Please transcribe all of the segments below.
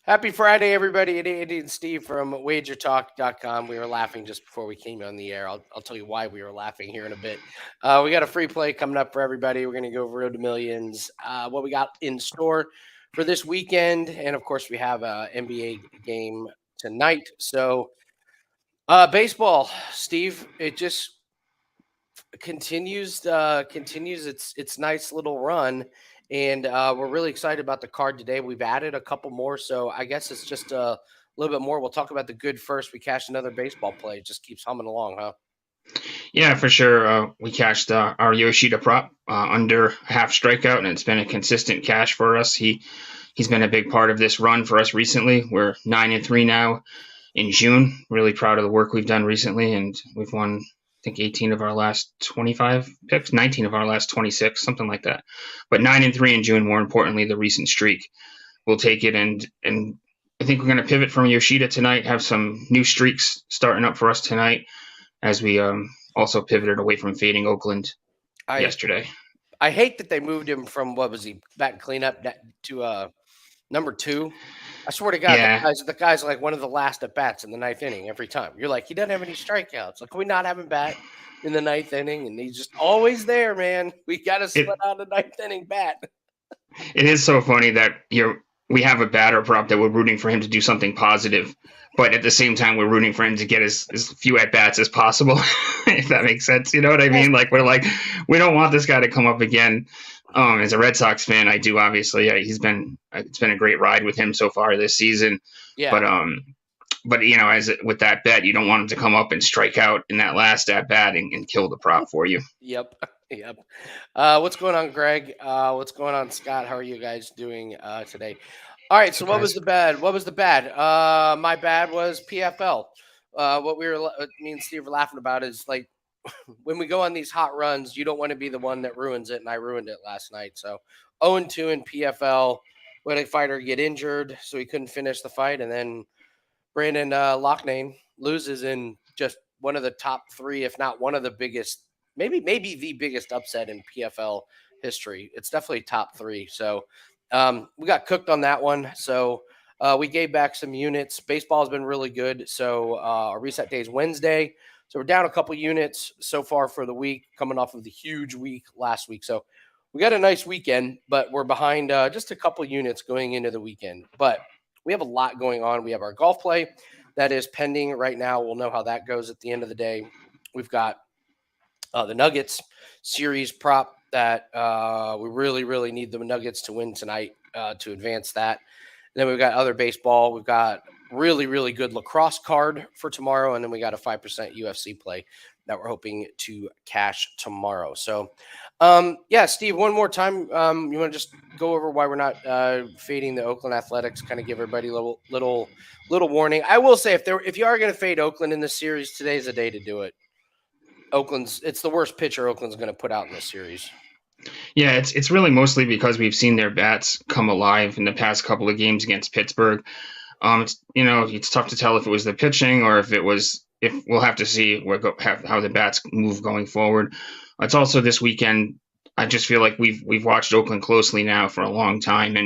Happy Friday, everybody. It's Andy and Steve from wagertalk.com. We were laughing just before we came on the air. I'll tell you why we were laughing here in a bit. We got a free play coming up for everybody. We're going to go over Road to Millions, what we got in store for this weekend. And of course, we have a NBA game tonight. So, baseball, Steve, it just continues its nice little run, and we're really excited about the card today. We've added a couple more, so I guess it's just a little bit more. We'll talk about the good first. We cashed another baseball play. It just keeps humming along, huh? Yeah, for sure. We cashed our Yoshida prop under half strikeout, and it's been a consistent cash for us. He's been a big part of this run for us recently. We're 9-3 now in June. Really proud of the work we've done recently, and we've won, I think, 18 of our last 25 picks, 19 of our last 26, something like that. But 9-3 in June. More importantly, the recent streak, we'll take it. And I think we're going to pivot from Yoshida tonight. Have some new streaks starting up for us tonight as we also pivoted away from fading Oakland I yesterday. I hate that they moved him from what was he back cleanup to number two. I swear to God, Yeah, the guy's like one of the last at bats in the ninth inning every time. You're like, he doesn't have any strikeouts. Like, can we not have him bat in the ninth inning? And he's just always there, man. We got to split it out a ninth inning bat. it is so funny that we have a batter prop that we're rooting for him to do something positive, but at the same time we're rooting for him to get as few at bats as possible. If that makes sense, you know what I Well, mean? Like we're like we don't want this guy to come up again. As a Red Sox fan, I do obviously. Yeah, it's been a great ride with him so far this season, yeah. but as with that bet, you don't want him to come up and strike out in that last at bat and kill the prop for you. Yep. Yep. What's going on, Greg? What's going on, Scott? How are you guys doing today? All right. So what was Surprise. the bad? What was the bad? My bad was PFL. What me and Steve were laughing about is like when we go on these hot runs, you don't want to be the one that ruins it, and I ruined it last night. So 0-2 in PFL. We had a fighter get injured, so he couldn't finish the fight, and then Brandon Loughnane loses in just one of the top three, if not one of the biggest, maybe the biggest upset in PFL history. It's definitely top three. So we got cooked on that one. So we gave back some units. Baseball has been really good. So our reset day is Wednesday. So we're down a couple units so far for the week, coming off of the huge week last week. So we got a nice weekend, but we're behind just a couple units going into the weekend. But we have a lot going on. We have our golf play that is pending right now. We'll know how that goes at the end of the day. We've got the Nuggets series prop that we really, really need the Nuggets to win tonight to advance that. And then we've got other baseball. We've got really, really good lacrosse card for tomorrow. And then we got a 5% UFC play that we're hoping to cash tomorrow. So, yeah, Steve, one more time, you want to just go over why we're not fading the Oakland Athletics, kind of give everybody a little warning. I will say if you are going to fade Oakland in this series, today's the day to do it. It's the worst pitcher Oakland's going to put out in this series. Yeah, it's really mostly because we've seen their bats come alive in the past couple of games against Pittsburgh. It's tough to tell if it was the pitching or if we'll have to see how the bats move going forward. It's also this weekend. I just feel like we've watched Oakland closely now for a long time,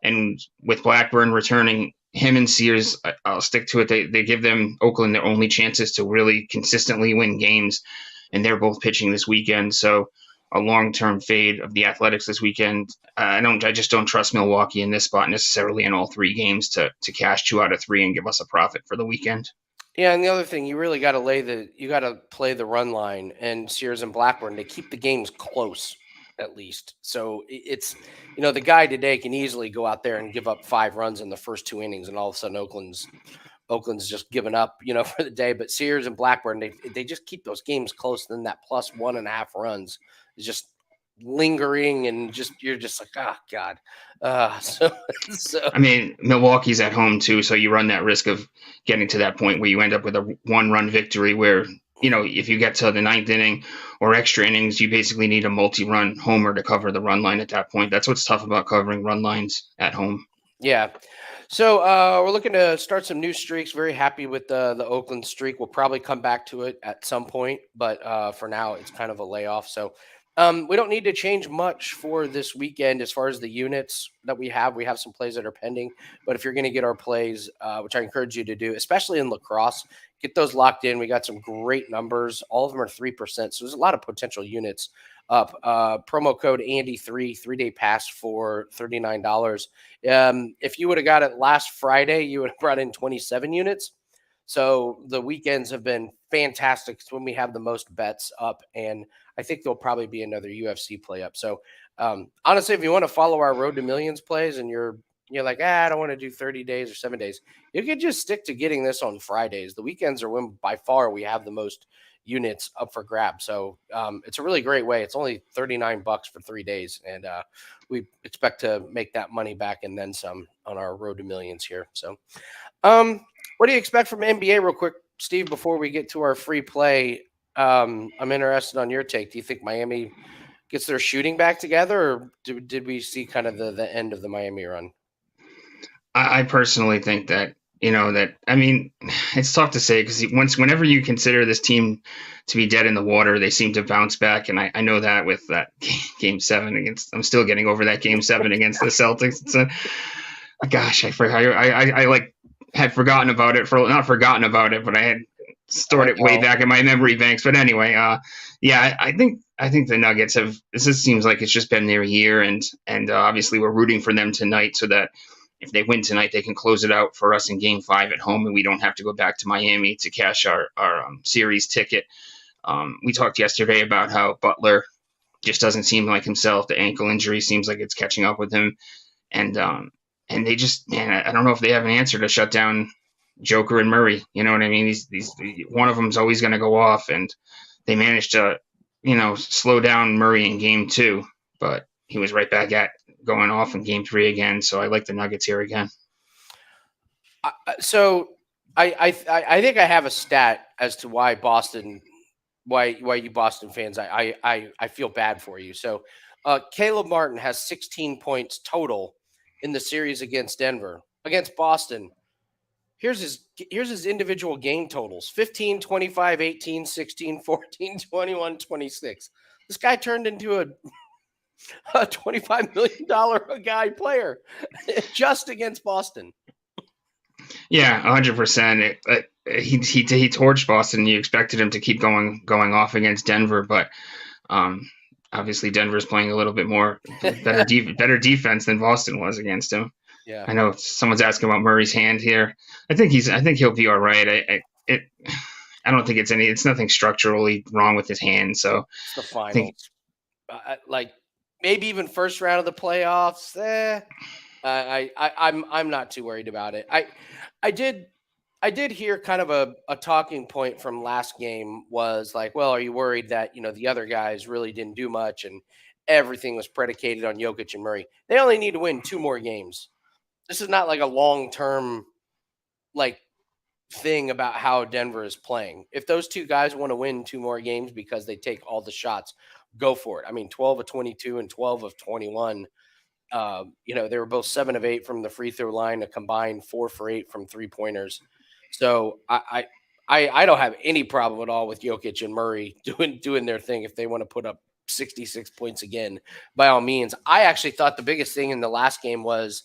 and with Blackburn returning, him and Sears, I'll stick to it. They give them Oakland their only chances to really consistently win games, and they're both pitching this weekend. So a long-term fade of the Athletics this weekend. I just don't trust Milwaukee in this spot necessarily in all three games to cash 2 out of 3 and give us a profit for the weekend. Yeah, and the other thing, you really got to play the run line, and Sears and Blackburn, they keep the games close at least. So it's the guy today can easily go out there and give up 5 runs in the first 2 innings, and all of a sudden Oakland's just given up, for the day. But Sears and Blackburn, they just keep those games close. Then that plus 1.5 runs is just lingering, and you're just like, oh God. So I mean, Milwaukee's at home too, so you run that risk of getting to that point where you end up with a 1-run victory where, if you get to the ninth inning or extra innings, you basically need a multi-run homer to cover the run line at that point. That's what's tough about covering run lines at home. yeah. So we're looking to start some new streaks. Very happy with the Oakland streak. We'll probably come back to it at some point, but for now it's kind of a layoff. So We don't need to change much for this weekend as far as the units that we have. We have some plays that are pending, but if you're going to get our plays, which I encourage you to do, especially in lacrosse, get those locked in. We got some great numbers. All of them are 3%. So there's a lot of potential units up. Promo code Andy3, 3-day pass for $39. If you would have got it last Friday, you would have brought in 27 units. So the weekends have been fantastic. It's when we have the most bets up, and I think there'll probably be another UFC play up. So honestly, if you want to follow our Road to Millions plays, and you're like, I don't want to do 30 days or 7 days, you could just stick to getting this on Fridays. The weekends are when by far we have the most units up for grabs. So it's a really great way. It's only $39 for 3 days, and we expect to make that money back and then some on our Road to Millions here. So. What do you expect from NBA, real quick, Steve? Before we get to our free play, I'm interested on your take. Do you think Miami gets their shooting back together, or did we see kind of the end of the Miami run? I personally think that that I mean, it's tough to say because whenever you consider this team to be dead in the water, they seem to bounce back, and I know that with that game seven against, I'm still getting over that game seven against the Celtics. It's gosh, I forgot. I like had forgotten about it for not forgotten about it, but I had stored it way back in my memory banks. But anyway, yeah, I think the Nuggets have. This just seems like it's just been their year, and obviously we're rooting for them tonight so that if they win tonight, they can close it out for us in Game 5 at home, and we don't have to go back to Miami to cash our series ticket. We talked yesterday about how Butler just doesn't seem like himself. The ankle injury seems like it's catching up with him, and they just, man, I don't know if they have an answer to shut down Joker and Murray. You know what I mean? These one of them's always going to go off, and they managed to, slow down Murray in Game 2, but he was right back at going off in Game 3 again. So I like the Nuggets here again. So I think I have a stat as to why you Boston fans, I feel bad for you. So Caleb Martin has 16 points total in the series against Denver. Against Boston, here's his individual game totals: 15, 25, 18, 16, 14, 21, 26. This guy turned into a $25 million a guy player just against Boston. Yeah, 100%. He torched Boston. You expected him to keep going off against Denver, but obviously Denver's playing a little bit more better defense than Boston was against him. Yeah, I know someone's asking about Murray's hand here. I think he'll be all right. I don't think it's nothing structurally wrong with his hand. So it's the I think finals. Like maybe even first round of the playoffs. I'm not too worried about it. I did hear kind of a talking point from last game was like, well, are you worried that the other guys really didn't do much and everything was predicated on Jokic and Murray? They only need to win 2 more games. This is not like a long term like thing about how Denver is playing. If those two guys want to win 2 more games because they take all the shots, go for it. I mean, 12 of 22 and 12 of 21. They were both 7 of 8 from the free throw line, a combined 4 for 8 from 3-pointers. So I don't have any problem at all with Jokic and Murray doing their thing. If they want to put up 66 points again, by all means. I actually thought the biggest thing in the last game was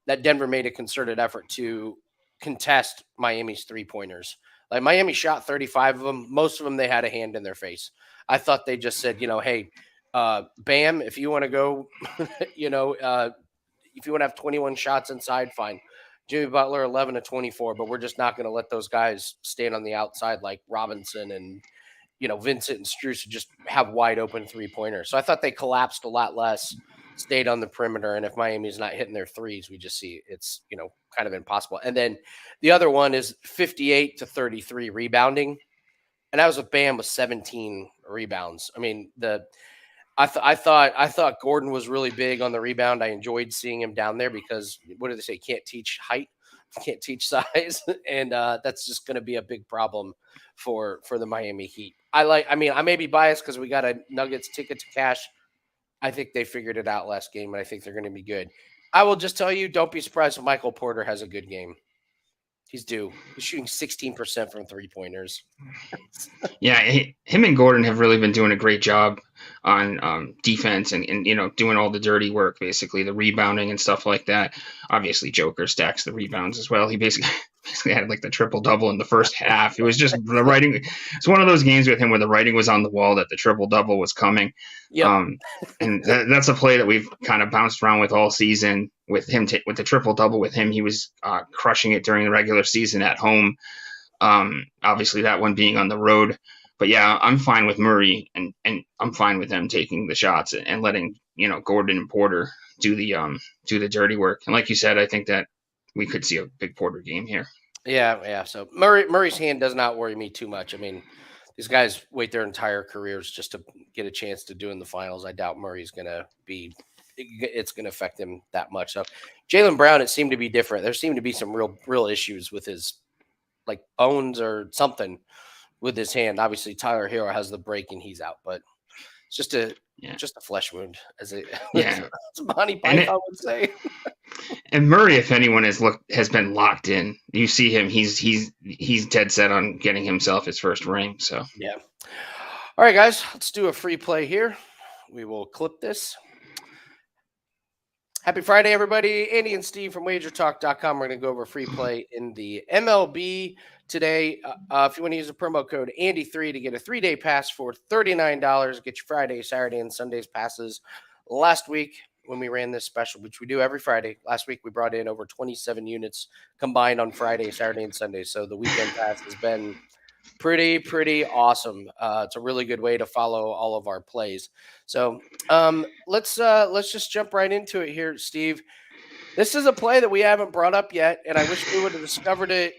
that Denver made a concerted effort to contest Miami's 3-pointers. Like Miami shot 35 of them. Most of them, they had a hand in their face. I thought they just said, hey, Bam, if you want to go, if you want to have 21 shots inside, fine. Jimmy Butler, 11 of 24, but we're just not going to let those guys stand on the outside like Robinson and, Vincent and Strus just have wide open 3-pointers. So I thought they collapsed a lot less, stayed on the perimeter. And if Miami's not hitting their threes, we just see it's, kind of impossible. And then the other one is 58 to 33 rebounding. And that was with Bam with 17 rebounds. I mean, I thought Gordon was really big on the rebound. I enjoyed seeing him down there because what do they say? Can't teach height, can't teach size, and that's just going to be a big problem for the Miami Heat. I may be biased because we got a Nuggets ticket to cash. I think they figured it out last game, and I think they're going to be good. I will just tell you, don't be surprised if Michael Porter has a good game. He's due. He's shooting 16% from 3-pointers. Yeah, him and Gordon have really been doing a great job on defense and doing all the dirty work, basically the rebounding and stuff like that. Obviously, Joker stacks the rebounds as well. He basically had like the triple double in the first half. It was just the writing. It's one of those games with him where the writing was on the wall that the triple double was coming. Yep. And that's a play that we've kind of bounced around with all season with him with the triple double with him. He was crushing it during the regular season at home. Obviously that one being on the road, but yeah, I'm fine with Murray and I'm fine with them taking the shots and letting Gordon and Porter do the dirty work. And like you said, I think that we could see a big Porter game here. Yeah. So Murray's hand does not worry me too much. I mean, these guys wait their entire careers just to get a chance to do in the finals. I doubt Murray's gonna be. It's going to affect him that much. So Jaylen Brown, it seemed to be different. There seemed to be some real issues with his like bones or something with his hand. Obviously, Tyler Hero has the break and he's out, but it's just a flesh wound, as Monty Python would say. And Murray, if anyone has been locked in, you see him. He's dead set on getting himself his first ring. So yeah. All right, guys, let's do a free play here. We will clip this. Happy Friday, everybody. Andy and Steve from wagertalk.com. We're going to go over free play in the MLB today. If you want to use the promo code Andy3 to get a 3-day pass for $39, get your Friday, Saturday, and Sundays passes. Last week, when we ran this special, which we do every Friday, last week we brought in over 27 units combined on Friday, Saturday, and Sunday. So the weekend pass has been pretty awesome. It's a really good way to follow all of our plays. So let's just jump right into it here, Steve. This is a play that we haven't brought up yet, and I wish we would have discovered it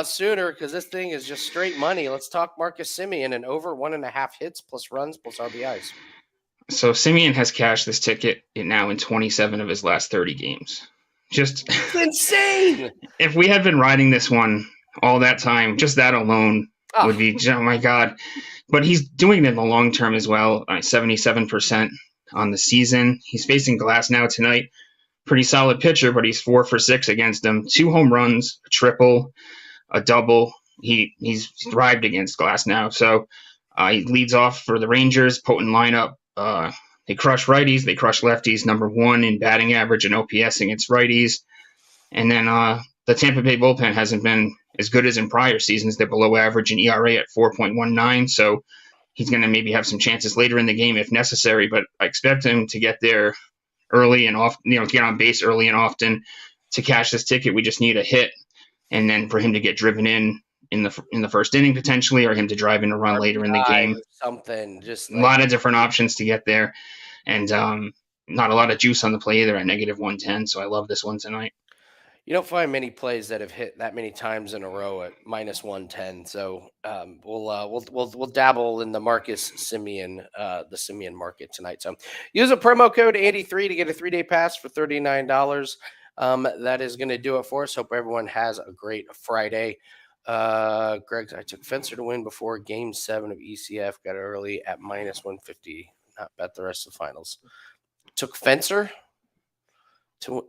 sooner because this thing is just straight money. Let's talk Marcus Semien and over 1.5 hits plus runs plus RBIs. So Semien has cashed this ticket now in 27 of his last 30 games. Just it's insane. If we had been riding this one all that time, just that alone would be, oh my God. But he's doing it in the long term as well, 77% on the season. He's facing Glasnow tonight. Pretty solid pitcher, but he's 4 for 6 against him. 2 home runs, a triple, a double. He's thrived against Glasnow. So he leads off for the Rangers, potent lineup. They crush righties, they crush lefties, number 1 in batting average and OPS against righties. And then the Tampa Bay bullpen hasn't been as good as in prior seasons. They're below average in ERA at 4.19, so he's going to maybe have some chances later in the game if necessary, but I expect him to get there early and often, get on base early and often to cash this ticket. We just need a hit, and then for him to get driven in the first inning potentially, or him to drive in a run later in the game. Something, just a lot of different options to get there, and not a lot of juice on the play either at -110, so I love this one tonight. You don't find many plays that have hit that many times in a row at -110. So we'll dabble in the Marcus Semien, the Semien market tonight. So use a promo code Andy3 to get a 3-day pass for $39. That is going to do it for us. Hope everyone has a great Friday. Greg, I took Fencer to win before Game 7 of ECF. Got it early at -150. Not bet the rest of the finals. Took Fencer to.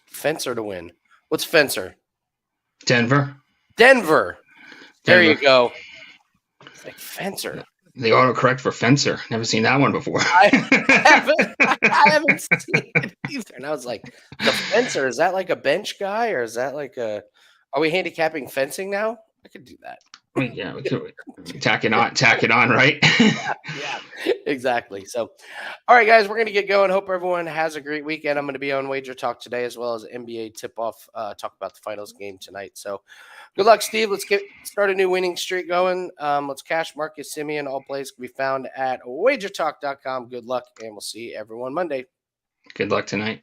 Fencer to win. What's Fencer? Denver. There you go. It's like Fencer. The autocorrect for Fencer. Never seen that one before. I haven't seen it either. And I was like, the Fencer, is that like a bench guy or is that like are we handicapping fencing now? I could do that. Yeah, we could tack it on, right? Yeah, exactly. So, all right, guys, we're going to get going. Hope everyone has a great weekend. I'm going to be on Wager Talk today as well as NBA tip-off, talk about the finals game tonight. So, good luck, Steve. Let's start a new winning streak going. Let's cash Marcus Semien. All plays can be found at wagertalk.com. Good luck, and we'll see everyone Monday. Good luck tonight.